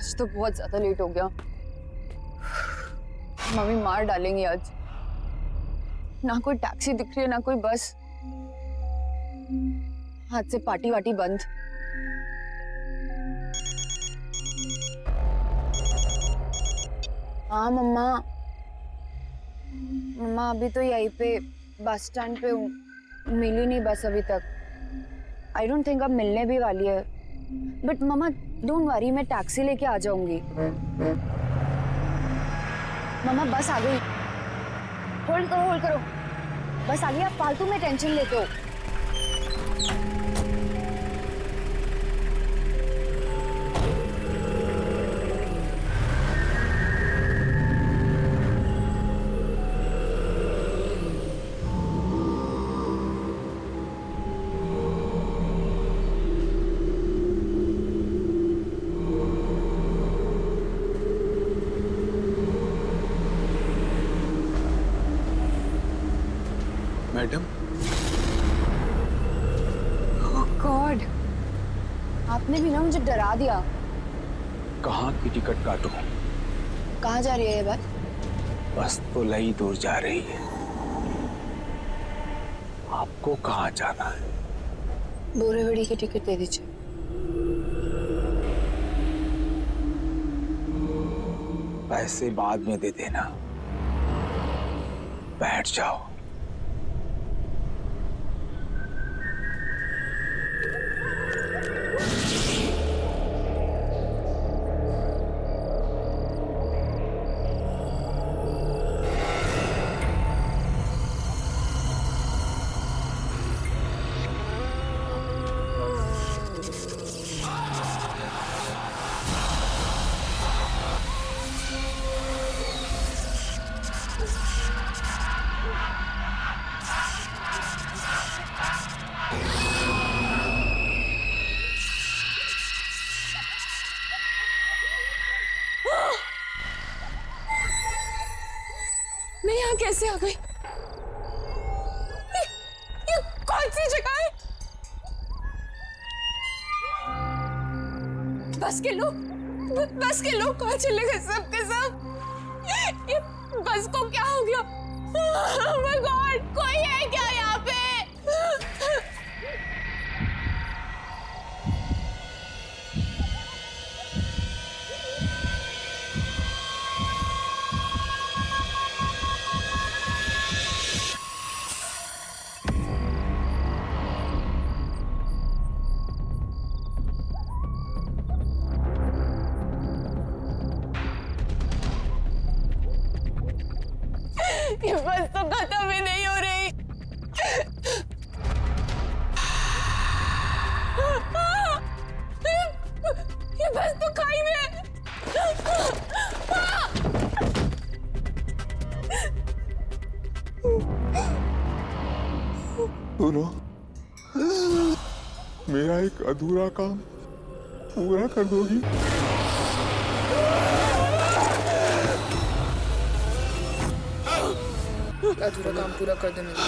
आज तो बहुत ज्यादा लेट हो गया। मम्मी मार डालेंगी आज। ना कोई टैक्सी दिख रही है ना कोई बस। आज से पार्टी वाटी बंद। हाँ मम्मा, मम्मा अभी तो यहीं पे बस स्टैंड पे हूँ, मिली नहीं बस अभी तक। आई डोंट थिंक अब मिलने भी वाली है। बट मम्मा डोंट वरी, मैं टैक्सी लेके आ जाऊंगी। मम्मा बस आ गई। होल्ड करो होल्ड करो, बस आ गई। आप फालतू में टेंशन लेते हो। मैडम, ओह गॉड, आपने भी ना मुझे डरा दिया। कहाँ की टिकट काटूं? कहाँ जा रही है ये बात? बस तो लई दूर जा रही है। आपको कहाँ जाना है? बोरीवली की टिकट दे दीजिए। पैसे बाद में दे देना, बैठ जाओ। मैं यहाँ कैसे आ गई? ये कौन सी जगह है? बस के लोग कहाँ चले गए सब के सब? ये बस को क्या हो गया? Oh my God, कोई है क्या यहाँ पे? ये बस तो खत्म ही नहीं हो रही। ये बस तो खाई में है। सुनो, मेरा एक अधूरा काम पूरा कर दोगी? अधूरा काम पूरा कर देने दो।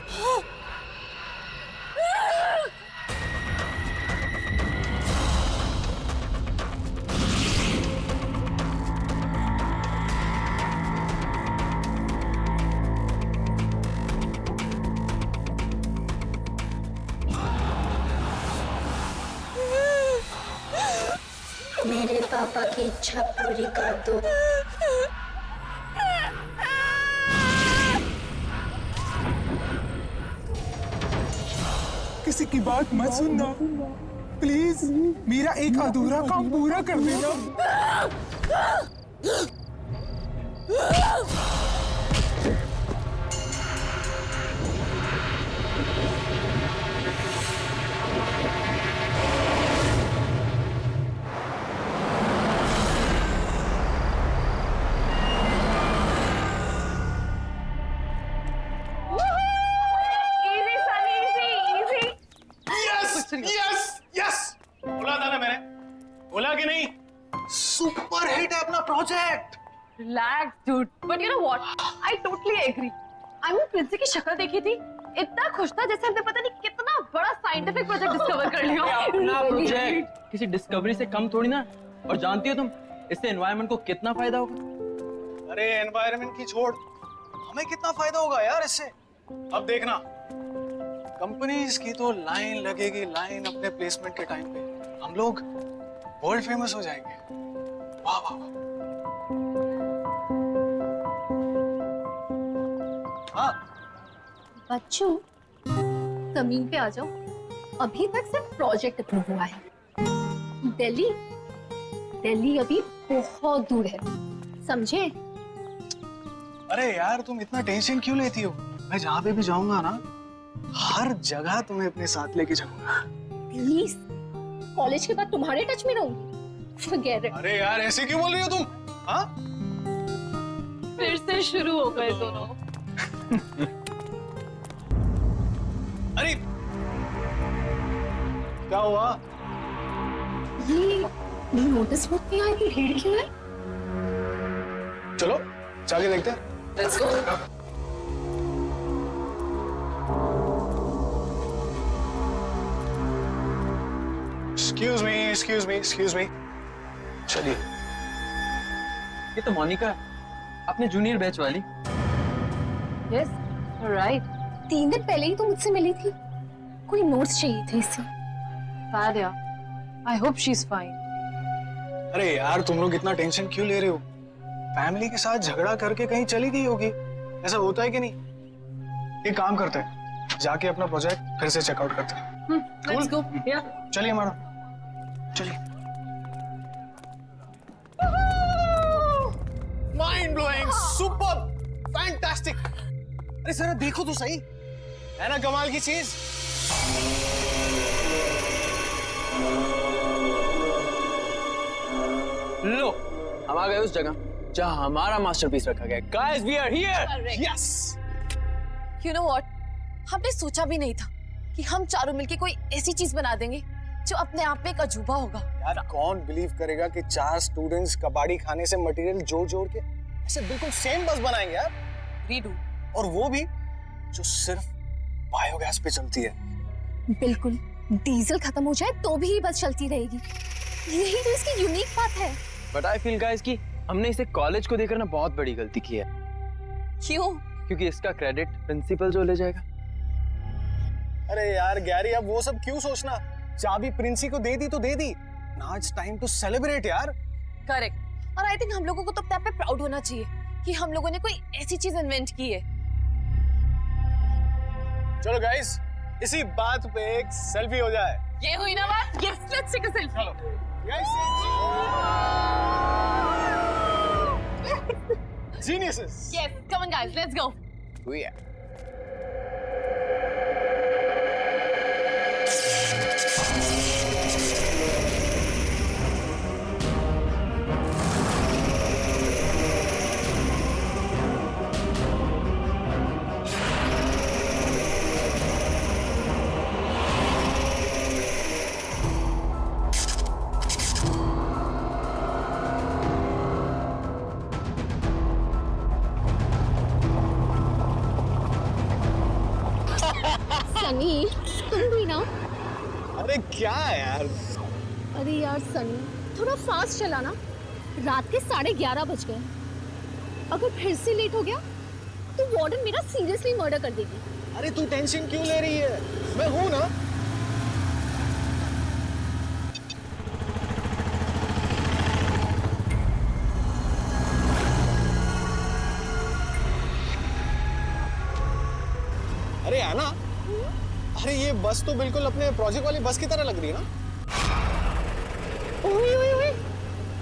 मेरे पापा की इच्छा पूरी कर दो। किसी की बात मत सुनना प्लीज, मेरा एक अधूरा काम पूरा कर देना। बोला था ना मैंने, बोला कि नहीं? सुपर हिट है अपना project. Relax, dude. But you know what? I totally agree. I mean, Princy की शक्ल देखी थी, इतना खुश था जैसे हमने पता नहीं कितना बड़ा साइंटिफिक प्रोजेक्ट डिस्कवर कर लिया। अपना प्रोजेक्ट किसी डिस्कवरी से कम थोड़ी ना। और जानती हो तुम, इससे एनवायरनमेंट को कितना फायदा होगा? अरे एनवायरनमेंट की छोड़, हमें कितना फायदा होगा यार इससे। अब देखना, कंपनीज की तो लाइन लगेगी, लाइन अपने प्लेसमेंट के टाइम पे। हम लोग वर्ल्ड फेमस हो जाएंगे। वाह वाह वाह। हाँ बच्चों, जमीन पे आ जाओ। अभी तक सिर्फ प्रोजेक्ट अप्रूव हुआ है। दिल्ली दिल्ली अभी बहुत दूर है, समझे? अरे यार तुम इतना टेंशन क्यों लेती हो? मैं जहाँ पे भी जाऊंगा ना, हर जगह तुम्हें अपने साथ लेके जाऊंगा। प्लीज, कॉलेज के बाद तुम्हारे टच में रहूंगी। Forget it। अरे यार ऐसे क्यों बोल रही हो तुम? हाँ? फिर से शुरू हो गए दोनों। अरे क्या हुआ? ये नोटिस बोर्ड पे आई भीड़ क्यों है? चलो जाके देखते हैं। Let's go. Excuse me. चलिए। ये तो मोनिका, अपने जूनियर बैच वाली। Yes, right। 3 दिन पहले ही तो मुझसे मिली थी। कोई नोट्स चाहिए थे इससे। Fadia, I hope she's fine. अरे यार तुम लोग इतना टेंशन क्यों ले रहे हो? फैमिली के साथ झगड़ा करके कहीं चली गई होगी, ऐसा होता है कि नहीं? एक काम करते हैं, जाके अपना प्रोजेक्ट फिर से चेकआउट करते हैं। Let's go. Yeah. चलिए मैडम, चलिए। Mind blowing, super, fantastic. अरे सर देखो तो सही, है ना कमाल की चीज? लो, हम आ गए उस जगह जहां हमारा मास्टरपीस रखा गया। Guys, we are here. Yes. You know what? हमने सोचा भी नहीं था कि हम चारों मिलके कोई ऐसी चीज बना देंगे जो अपने आप में एक अजूबा होगा। यार कौन बिलीव करेगा कि 4 स्टूडेंट्स कबाड़ी खाने से मटेरियल जोड़ जोड़ के ऐसे बिल्कुल सेम बस बनाएंगे यार। रीडू। और वो भी जो सिर्फ बायोगैस पे चलती है। बिल्कुल, डीजल खत्म हो जाए तो भी बस चलती रहेगी। यही तो इसकी यूनिक बात है। But I feel guys कि हमने इसे कॉलेज को देकर ना बहुत बड़ी गलती की है। क्यों? क्योंकि इसका क्रेडिट प्रिंसिपल जो ले जाएगा। अरे यार गैरी, अब वो सब क्यों सोचना? चाबी प्रिंसी को दे दी तो दे दी। Now it's time to celebrate यार। करेक्ट। और आई थिंक हम लोगों को तो अपने आप पे प्राउड होना चाहिए कि हम लोगों ने कोई ऐसी चीज इन्वेंट की है। चलो गाइस, इसी बात पे एक सेल्फी हो जाए। ये हुई ना बात? Yes, let's take a selfie. चलो guys, geniuses. Yes, come on guys, let's go. Sunny, तुम भी ना? अरे क्या यार? अरे यार सनी, थोड़ा फास्ट चलाना। रात के 11:30 बज गए। अगर फिर से लेट हो गया तो वार्डन मेरा सीरियसली मर्डर कर देगी। अरे तू टेंशन क्यों ले रही है? मैं हूं ना। अरे आना, अरे ये बस तो बिल्कुल अपने प्रोजेक्ट वाली बस की तरह लग रही है ना? ओए ओए ओए,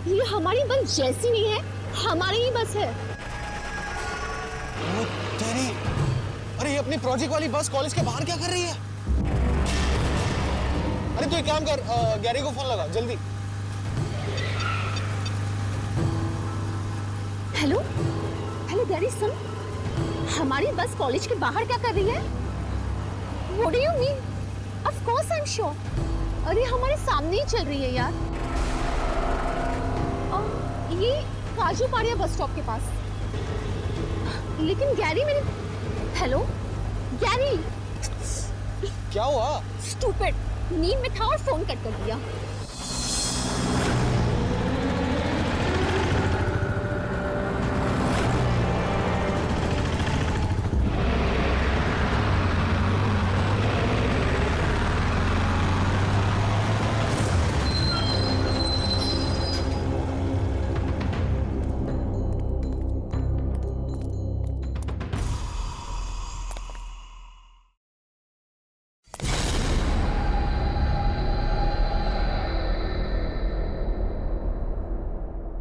ये हमारी बस जैसी नहीं है, हमारी ही बस है। ओ तेरी, अरे ये अपनी प्रोजेक्ट वाली बस कॉलेज के बाहर क्या कर रही है? अरे तू एक काम कर, गैरी को फोन लगा जल्दी। हेलो हेलो गैरी, सुन, हमारी बस कॉलेज के बाहर क्या कर रही है? What do you mean? Of course I'm sure. अरे हमारे सामने ही चल रही है यार। ये काजू पाड़िया बस स्टॉप के पास। लेकिन गैरी, मैंने, हेलो गैरी। क्या हुआ? स्टूपिड, नींद में था और फोन कट कर दिया।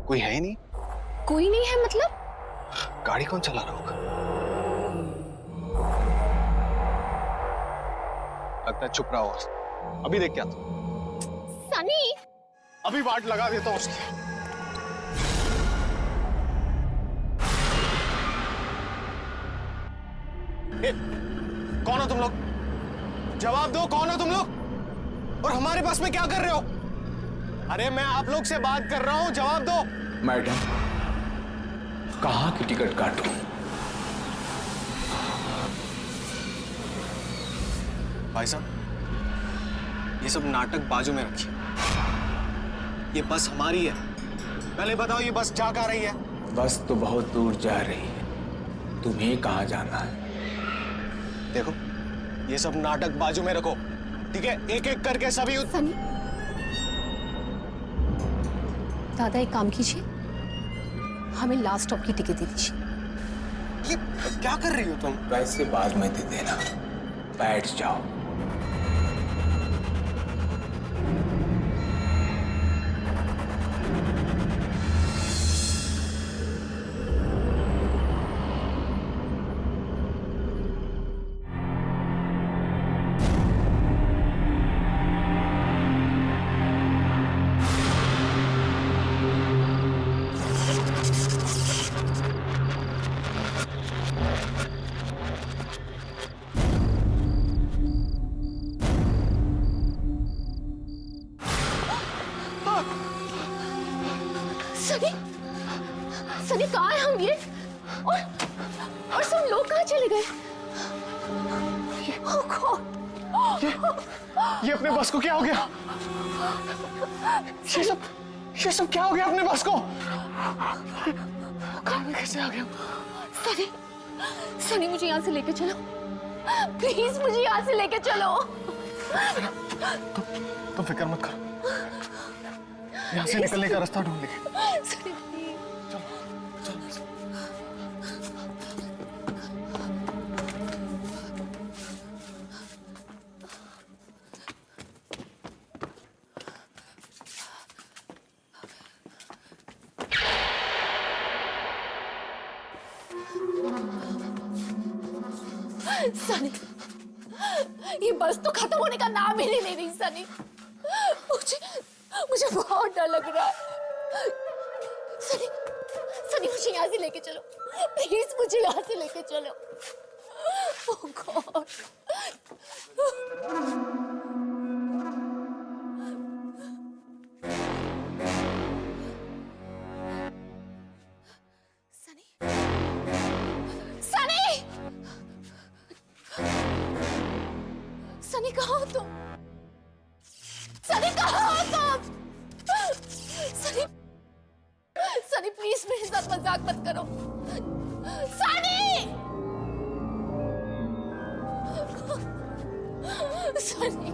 कोई है ही नहीं। कोई नहीं है मतलब? गाड़ी कौन चला रहा होगा? लगता है चुप रहा होगा। अभी देख क्या था। सनी, अभी वाट लगा देता हूँ उसकी। कौन हो तुम लोग? जवाब दो, कौन हो तुम लोग? और हमारे बस में क्या कर रहे हो? अरे मैं आप लोग से बात कर रहा हूं, जवाब दो। मैडम, कहाँ की टिकट काटूं? भाई साहब, ये सब नाटक बाजू में रखिए। ये बस हमारी है। पहले बताओ, ये बस जा कहाँ रही है? बस तो बहुत दूर जा रही है, तुम्हें कहाँ जाना है? देखो, ये सब नाटक बाजू में रखो, ठीक है? एक एक करके सभी सनी, दादा एक काम कीजिए, हमें लास्ट स्टॉप की टिकट दे दीजिए। ये क्या कर रही हो तुम? पैसे बाद में दे देना, बैठ जाओ। सनी, सनी कहाँ है हम ये? और सब लोग कहाँ चले गए? Oh God! ये अपने बस को क्या हो गया? ये सब क्या हो गया अपने बस को? कार में कैसे आ गया? सनी, सनी मुझे यहाँ से लेके चलो, प्लीज मुझे यहाँ से लेके चलो। तुम फिक्र मत करो, यहाँ से निकलने का रास्ता ढूंढ लेंगे। सनी प्लीज। सनी, ये बस तो खत्म होने का नाम ही नहीं ले रही। सनी, मुझे बहुत डर लग रहा है। सनी, सनी मुझे यहाँ से लेके चलो, प्लीज मुझे यहाँ से लेके चलो। Oh God! सनी, सनी, सनी कहाँ हो तुम? सनी कहाँ हो तुम? सनी, सनी प्लीज मेरे साथ मजाक मत करो। सनी, सनी,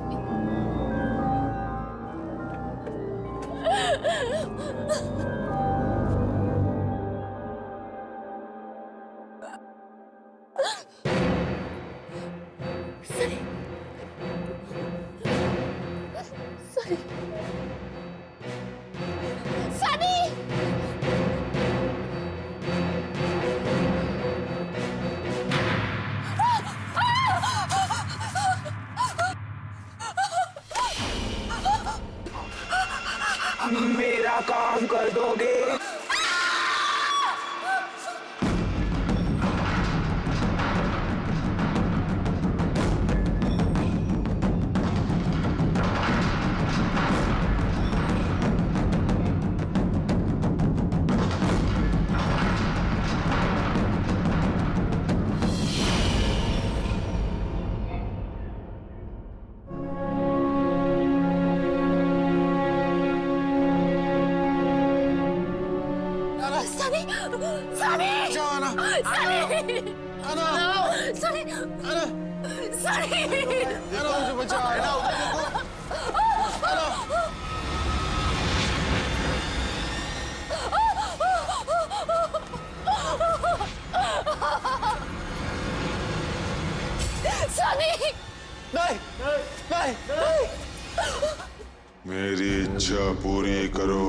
सनी, सनी, सनी, मेरा काम कर दोगे? सनी, सनी, सनी, सनी, मुझे बचाओ, सनी, नहीं, नहीं, नहीं। मेरी इच्छा पूरी करो।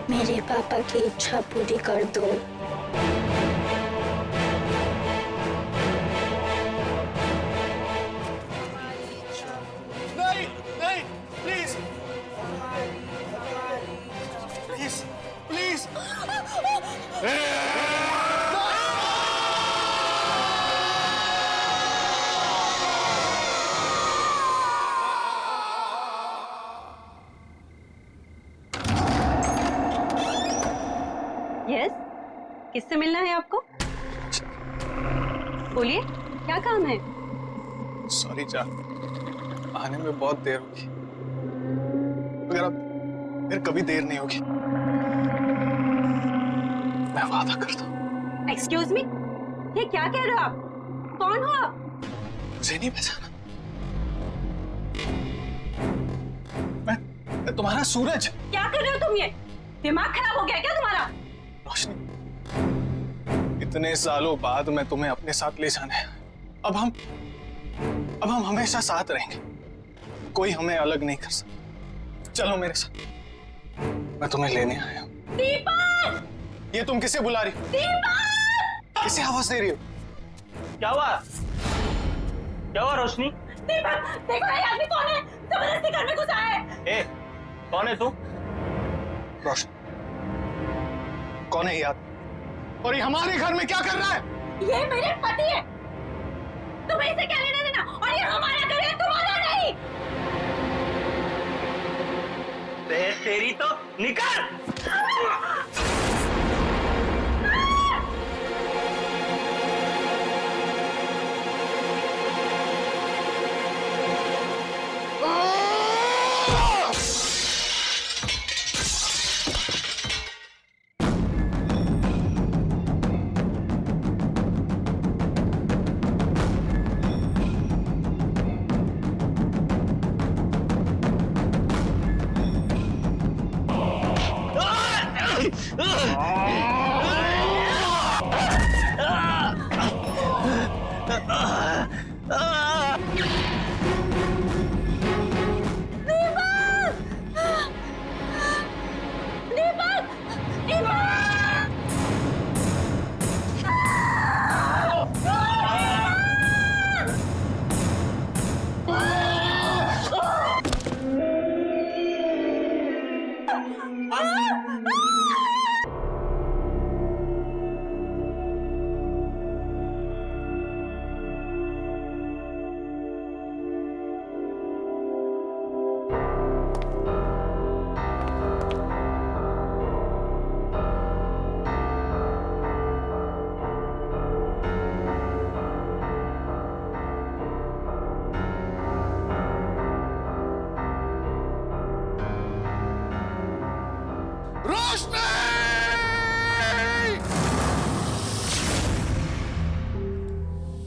मेरे पापा की इच्छा पूरी कर दो। नहीं नहीं, प्लीज प्लीज प्लीज। यस, किससे मिलना है आपको? बोलिए, क्या काम है? सॉरी जान, आने में बहुत देर होगी, मगर अब फिर कभी देर नहीं होगी, मैं वादा करता हूँ। एक्सक्यूज मी, ये क्या कह रहे हो आप? कौन हो आप? मुझे नहीं पहचाना? मैं तुम्हारा सूरज। क्या कर रहे हो तुम? ये दिमाग खराब हो गया क्या तुम्हारा? रोशनी, इतने सालों बाद मैं तुम्हें अपने साथ ले जाने आया। अब हम हमेशा साथ रहेंगे, कोई हमें अलग नहीं कर सकता। चलो मेरे साथ, मैं तुम्हें लेने आया हूँ। दीपक! ये तुम किसे बुला रही हो? दीपक! किसे आवाज दे रही हो? क्या हुआ? क्या हुआ रोशनी? दीपक, देखो ये आदमी कौन है? जबरदस्ती घर में घुसा है। ए, कौन है तू? रोशनी, कौन है ये आदमी? और ये हमारे घर में क्या कर रहा है? ये मेरे पति है, तुम्हें इसे क्या लेना देना? और ये हमारा घर है, तुम्हारा नहीं। तेरी तो निकल!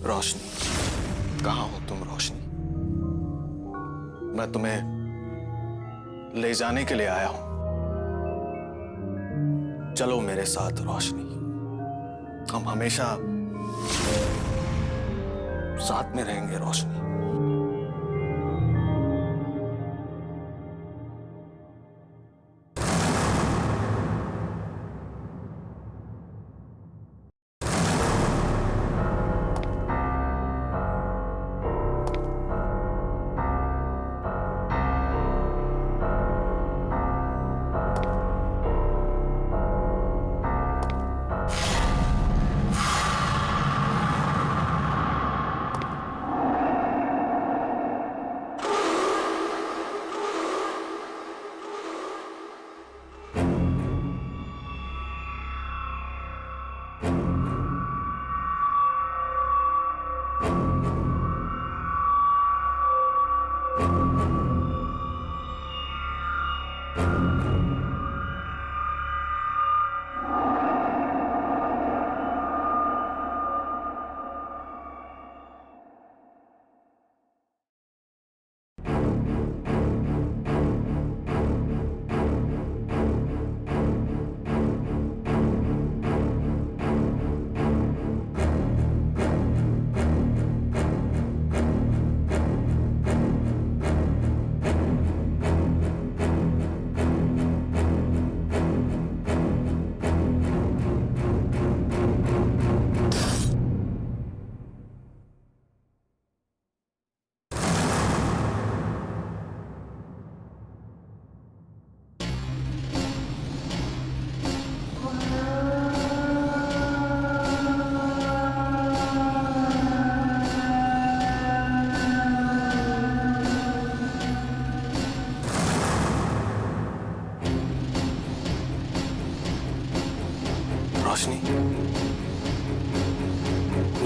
रोशनी, कहाँ हो तुम रोशनी? मैं तुम्हें ले जाने के लिए आया हूं। चलो मेरे साथ रोशनी, हम हमेशा साथ में रहेंगे रोशनी।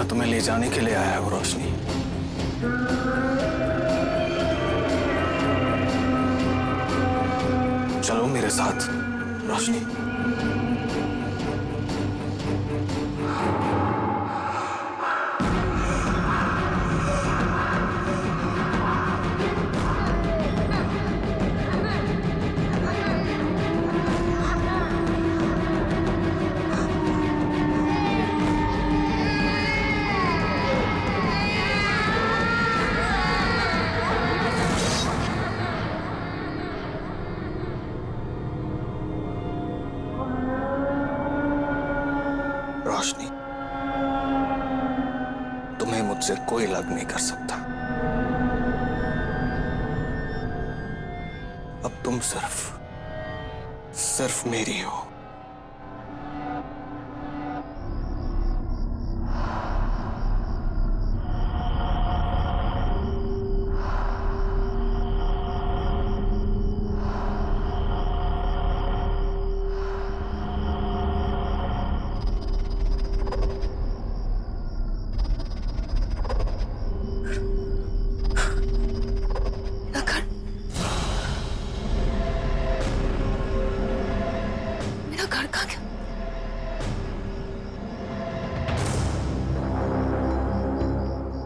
मैं तुम्हें ले जाने के लिए आया हूँ रोशनी। चलो मेरे साथ रोशनी। रोशनी, तुम्हें मुझसे कोई अलग नहीं कर सकता। अब तुम सिर्फ मेरी हो।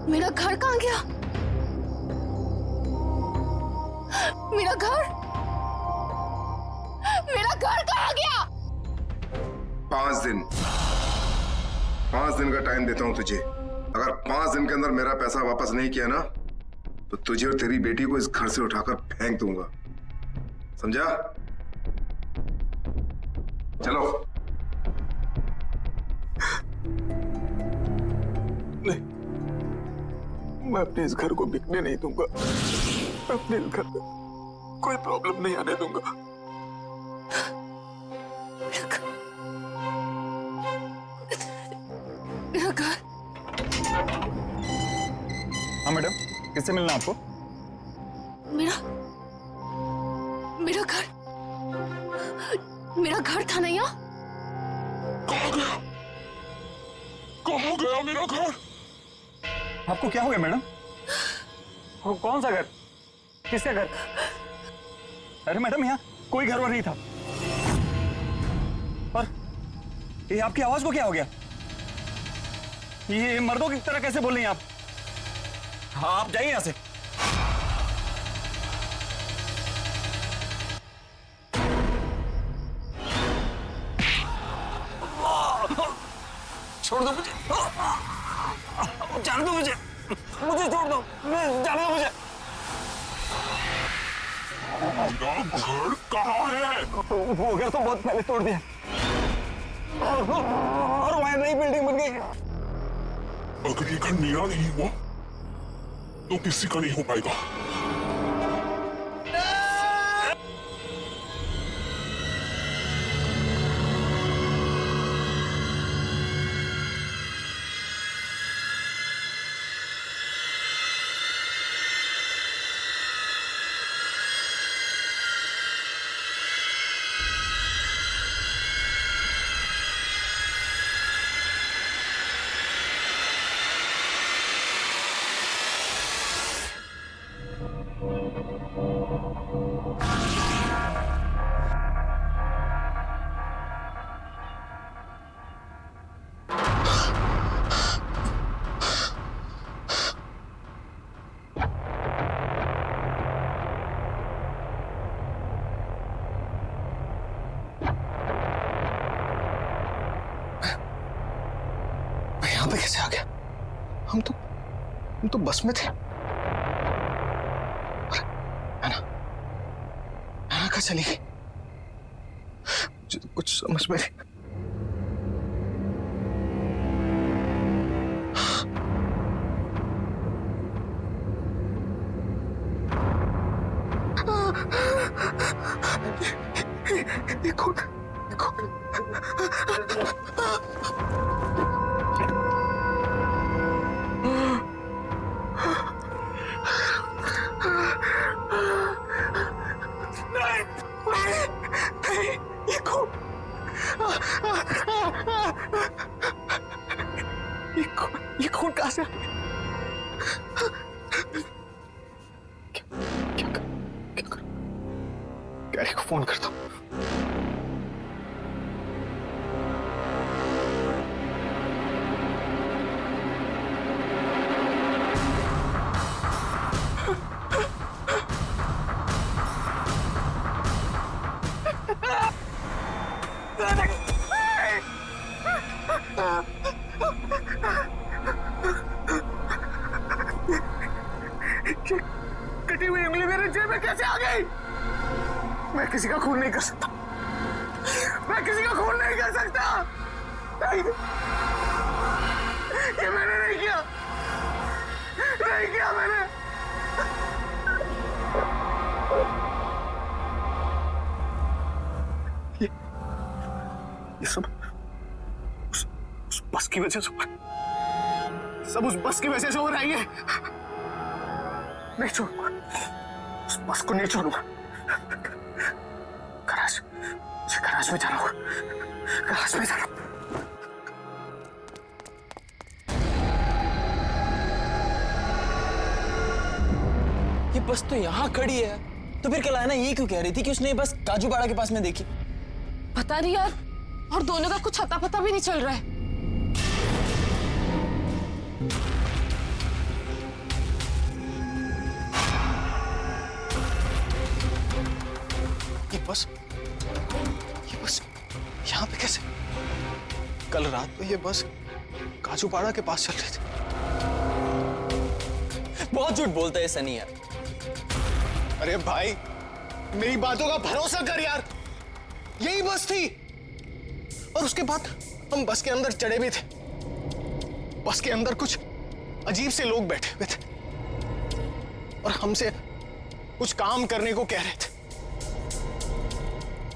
मेरा घर कहाँ गया? मेरा घर कहाँ गया? 5 दिन का टाइम देता हूं तुझे। अगर 5 दिन के अंदर मेरा पैसा वापस नहीं किया ना तो तुझे और तेरी बेटी को इस घर से उठाकर फेंक दूंगा, समझा? चलो। नहीं, मैं अपने इस घर को बिकने नहीं दूंगा। मैं अपने इस घर में कोई प्रॉब्लम नहीं आने दूंगा। मेरा घर। हाँ मैडम, किससे मिलना आपको? मेरा घर था ना यहाँ। कहाँ गया मेरा घर? आपको क्या हो गया मैडम? कौन सा घर? किसका घर? अरे मैडम, यहाँ कोई घर वर नहीं था। और ये आपकी आवाज को क्या हो गया? ये मर्दों की तरह कैसे बोल रही हैं आप? हाँ, आप जाइए यहाँ से। छोड़ दो मुझे, जाने दो मुझे छोड़ दो, जाने दो मुझे। घर कहाँ है? वो घर तो बहुत पहले तोड़ दिया और वहां नई बिल्डिंग बन गई। अगर ये घर मेरा नहीं हुआ तो किसी का नहीं हो पाएगा। यहाँ पे कैसे आ गया? हम तो बस में थे। अरे है ना कहाँ चली गई? मुझे तो कुछ समझ में नहीं। ये कौन? ये खून कहां से आ गया? क्या कर गैरी को फोन करता हूँ। कटी हुई उंगली मेरे जेब में कैसे आ गई? मैं किसी का खून नहीं कर सकता। मैं किसी का खून नहीं कर सकता। नहीं। ये मैंने नहीं किया। नहीं किया मैंने। ये सब उस बस की वजह से हो रहा है। सब उस बस की वजह से हो रहा है। ये नहीं छोड़ूंगा। उस बस को नहीं छोड़ूंगा। गराज में जाना होगा। गराज में जाना। ये बस तो यहाँ खड़ी है, तो फिर कल आना ये क्यों कह रही थी कि उसने ये बस काजूपाड़ा के पास में देखी? पता नहीं यार, और दोनों का कुछ अता पता भी नहीं चल रहा है। ये बस यहाँ पे कैसे? कल रात को ये बस काजूपाड़ा के पास चल रही थी। बहुत झूठ बोलता है सनी यार। अरे भाई, मेरी बातों का भरोसा कर यार। यही बस थी। और उसके बाद हम बस के अंदर चढ़े भी थे। बस के अंदर कुछ अजीब से लोग बैठे हुए थे और हमसे कुछ काम करने को कह रहे थे।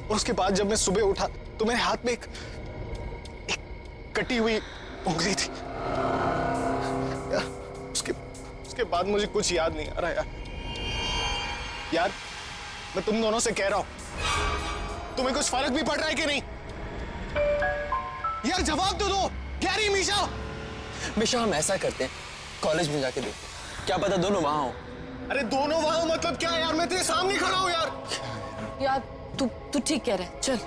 और उसके बाद जब मैं सुबह उठा तो मेरे हाथ में एक कटी हुई उंगली थी यार। उसके बाद मुझे कुछ याद नहीं आ रहा यार। मैं तुम दोनों से कह रहा हूं, तुम्हें कुछ फर्क भी पड़ रहा है कि नहीं? यार जवाब तो दो। गैरी, मिशा हम ऐसा करते हैं, कॉलेज में जाके देखते हैं, क्या पता दोनों वहां हो। अरे दोनों वहां मतलब क्या यार? मैं तेरे सामने खड़ा हूं यार। यार तू ठीक कह रहा है, चल।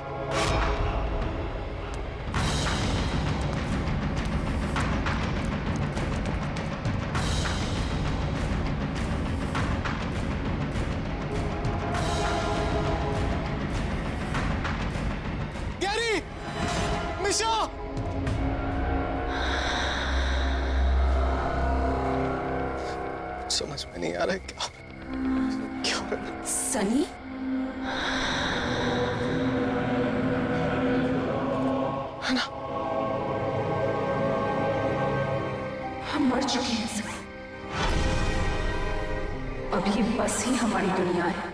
गैरी, मिशा, समझ में नहीं आ रहा है क्या सनी? है ना? हम मर चुके हैं सर। अब ये बस ही हमारी दुनिया है।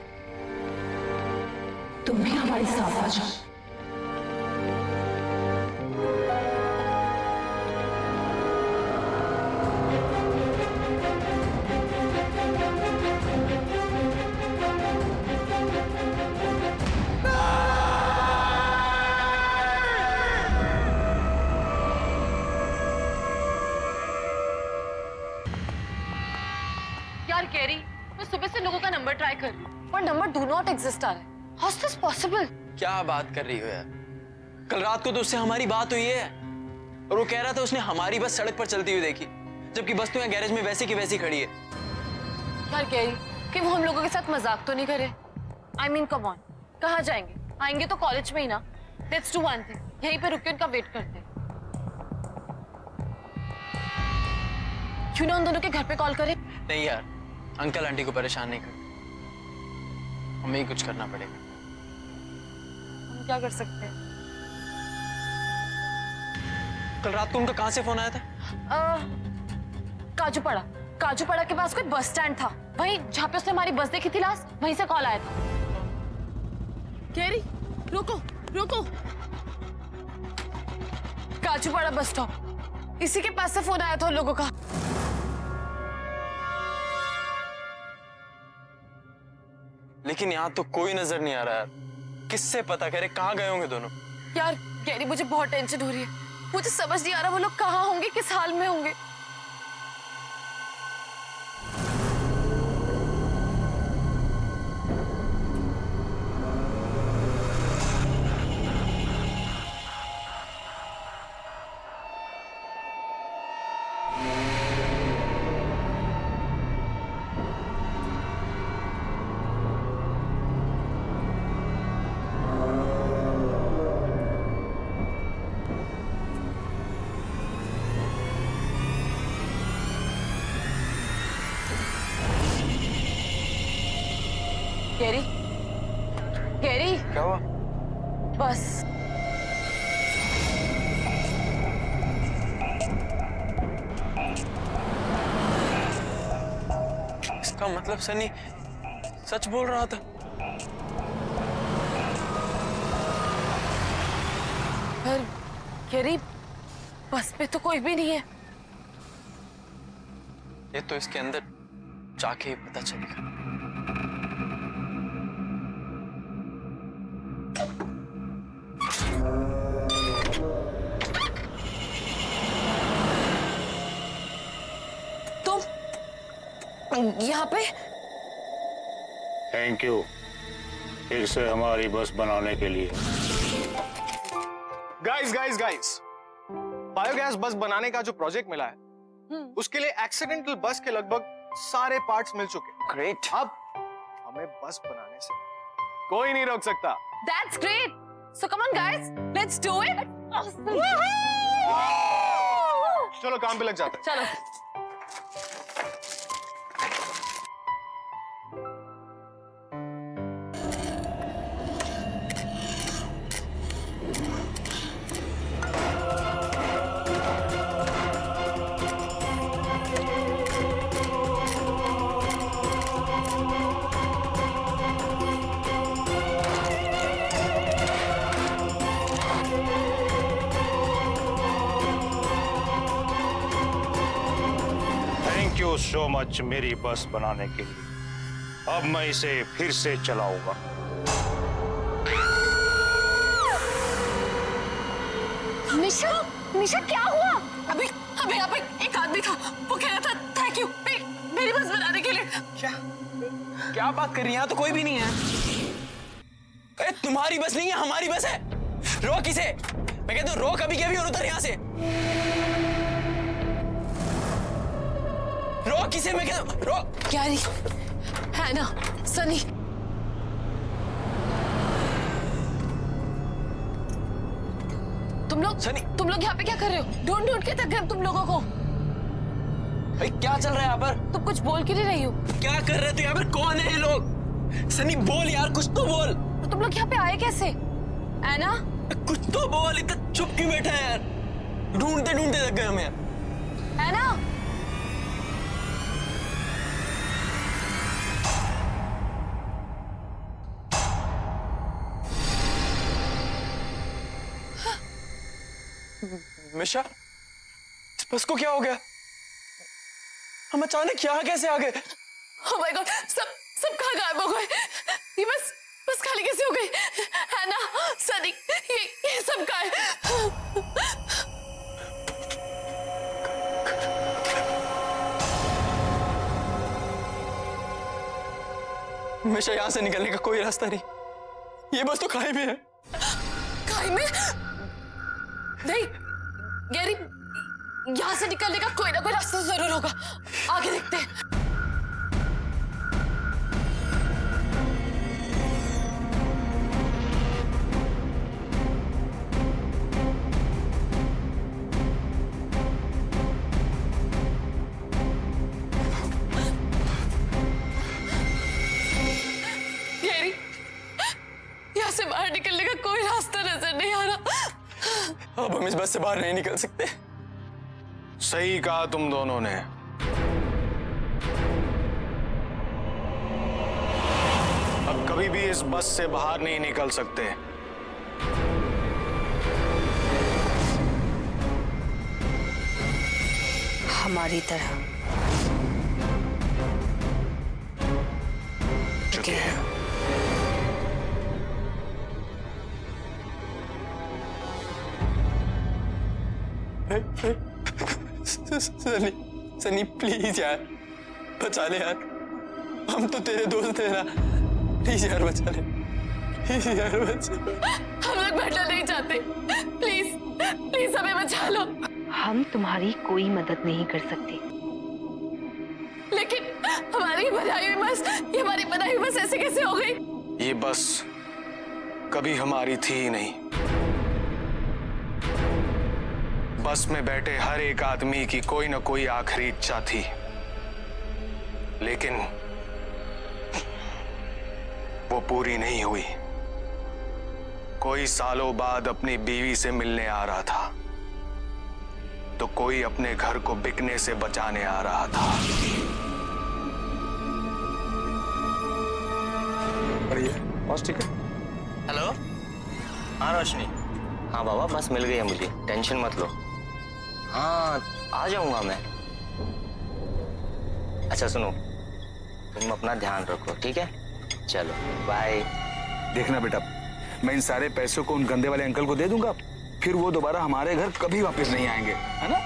तुम भी हमारे साथ आ जाओ। यार कैरी, मैं सुबह से लोगों का नंबर ट्राई कर रही हूँ पर नंबर डू नॉट एग्जिस्ट आ रहा है। How is this possible? क्या बात कर रही हो यार? कल रात को तो उससे हमारी बात हुई है और वो कह रहा था उसने हमारी बस सड़क पर चलती हुई देखी, जबकि बस तो यहाँ गैरेज में वैसी की वैसी खड़ी है। यार कैरी, कि वो हम लोगों के साथ मजाक तो नहीं करे? आई मीन कम ऑन, कहाँ जाएंगे? आएंगे तो कॉलेज में ही ना। लेट्स डू वन थिंग, यहीं पे रुक के उनका वेट करते हैं। क्यों ना उन दोनों के घर पे कॉल करें? नहीं यार, अंकल आंटी को परेशान नहीं करते, हमें ही कुछ करना पड़ेगा। हम क्या कर सकते हैं? कल रात को उनका कहाँ से फोन आया था? काजूपाड़ा के पास कोई बस स्टैंड था, वहीं जहाँ पे उसने हमारी बस देखी थी लास्ट, वहीं से कॉल आया था। कैरी, रुको। काजूपाड़ा बस स्टॉप, इसी के पास से फोन आया था उन लोगों का। लेकिन यहाँ तो कोई नजर नहीं आ रहा यार। किससे पता करे कहाँ गए होंगे दोनों? यार कैरी, मुझे बहुत टेंशन हो रही है। मुझे समझ नहीं आ रहा वो लोग कहाँ होंगे, किस हाल में होंगे। गैरी, गैरी, क्या हुआ? बस इसका मतलब सनी सच बोल रहा था। पर गैरी, बस पे तो कोई भी नहीं है। ये तो इसके अंदर जाके ही पता चलेगा। यहाँ पे थैंक यू फिर से हमारी बस बनाने के लिए। गाइस गाइस गाइस, बायोगैस बस बनाने का जो प्रोजेक्ट मिला है उसके लिए एक्सीडेंटल बस के लगभग सारे पार्ट्स मिल चुके हैं। ग्रेट। अब हमें बस बनाने से कोई नहीं रोक सकता। That's great. So come on guys, let's do it. चलो काम पे लग जाते हैं। चलो। थैंक यू सो मच मेरी बस बनाने के लिए। अब मैं इसे फिर से चलाऊंगा। निशा, निशा क्या हुआ? अभी अभी यहाँ पे एक आदमी था, वो कह रहा था थैंक यू मेरी बस बनाने के लिए। क्या बात कर रही है? यहाँ तो कोई भी नहीं है। अरे तुम्हारी बस नहीं है, हमारी बस है। रोक इसे। मैं कहता हूँ रोक अभी के अभी और उतर यहाँ से। रोक इसे, मैं कहता हूँ रोक। गैरी, है ना, सनी, तुम लोग यहाँ पे क्या कर रहे हो? ढूंढ ढूंढ के थक गए तुम लोगों को। भाई क्या चल रहा है यहाँ पर? तुम कुछ बोल क्यों नहीं रही हो? क्या कर रहे थे यहाँ पर? कौन है ये लोग? सनी बोल यार, कुछ तो बोल। तो तुम लोग यहाँ पे आए कैसे? ऐना, कुछ तो बोल, इतना चुप क्यों बैठा है यार? ढूंढते ढूंढते थक गए हम यार। ऐना, मिशा, इस बस को क्या हो गया? हम अचानक यहाँ कैसे आ गए? ओह माय गॉड, सब कहाँ गायब हो गए? ये बस खाली कैसे हो गई? है ना, सनी, ये सब कहाँ है? मिशा, यहाँ से निकलने का कोई रास्ता नहीं। ये बस तो खाई में है। खाई में? नहीं, गैरी, यहाँ से निकलने का कोई ना कोई रास्ता जरूर होगा। आगे देखते हैं। गैरी, यहाँ से बाहर निकलने का कोई रास्ता नजर नहीं आ रहा। अब हम इस बस से बाहर नहीं निकल सकते। सही कहा तुम दोनों ने। अब कभी भी इस बस से बाहर नहीं निकल सकते। हमारी तरह चुके हैं। सनी सनी प्लीज यार बचा ले यार, हम तो तेरे दोस्त हैं ना, प्लीज यार बचा ले, प्लीज यार बचा। हम लोग मरना नहीं चाहते, प्लीज प्लीज हमें बचा लो। हम तुम्हारी कोई मदद नहीं कर सकते। लेकिन हमारी बनाई हुई बस, ये हमारी बनाई हुई बस ऐसे कैसे हो गई? ये बस कभी हमारी थी ही नहीं। बस में बैठे हर एक आदमी की कोई ना कोई आखिरी इच्छा थी, लेकिन वो पूरी नहीं हुई। कोई सालों बाद अपनी बीवी से मिलने आ रहा था, तो कोई अपने घर को बिकने से बचाने आ रहा था। बस ठीक है। हेलो, हाँ रोशनी, हाँ बाबा बस मिल गई है मुझे, टेंशन मत लो। हाँ आ जाऊंगा मैं। अच्छा सुनो, तुम अपना ध्यान रखो, ठीक है? चलो बाय। देखना बेटा, मैं इन सारे पैसों को उन गंदे वाले अंकल को दे दूंगा, फिर वो दोबारा हमारे घर कभी वापस नहीं आएंगे, है ना?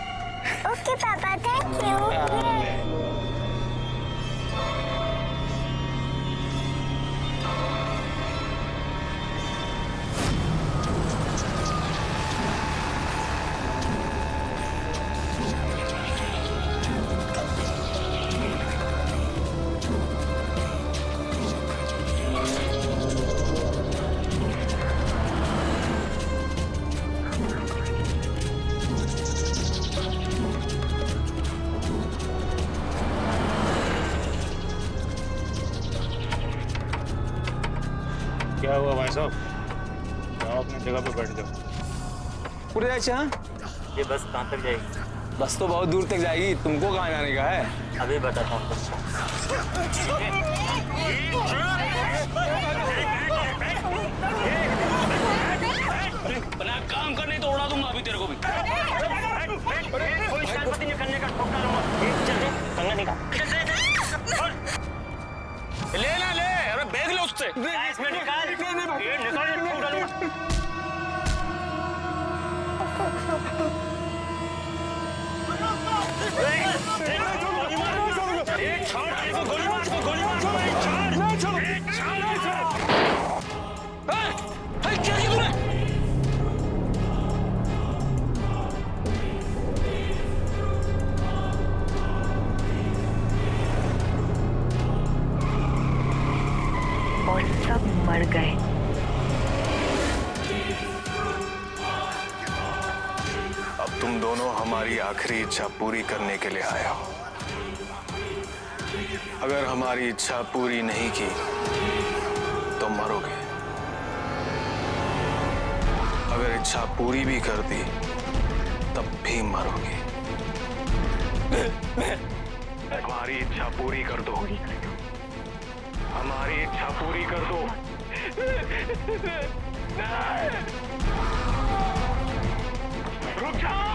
ओके पापा, थैंक यू। क्या हुआ भाई साहब? जाओ अपनी जगह पे बैठ जाओ। पूरे अच्छा, ये बस कहाँ तक जाएगी? बस तो बहुत दूर तक जाएगी, तुमको कहाँ जाने का है? अभी बताता हूँ तुमको। बना काम करने तो उड़ा दूंगा अभी तेरे को भी। कोई शरारत नहीं करने का, ठोक डालूंगा। चल दे, कंगा निकाल। ले ना ले, अरे बैग ले उससे। इसमें निकाल, ये निकाल, ठोक डालूंगा। और सब मर गए। अब तुम दोनों हमारी आखिरी इच्छा पूरी करने के लिए आए हो। अगर हमारी इच्छा पूरी नहीं की तो मरोगे, अगर इच्छा पूरी भी कर दी तब भी मरोगे। हमारी इच्छा पूरी कर दो, हमारी इच्छा पूरी कर दो। रुक जाओ।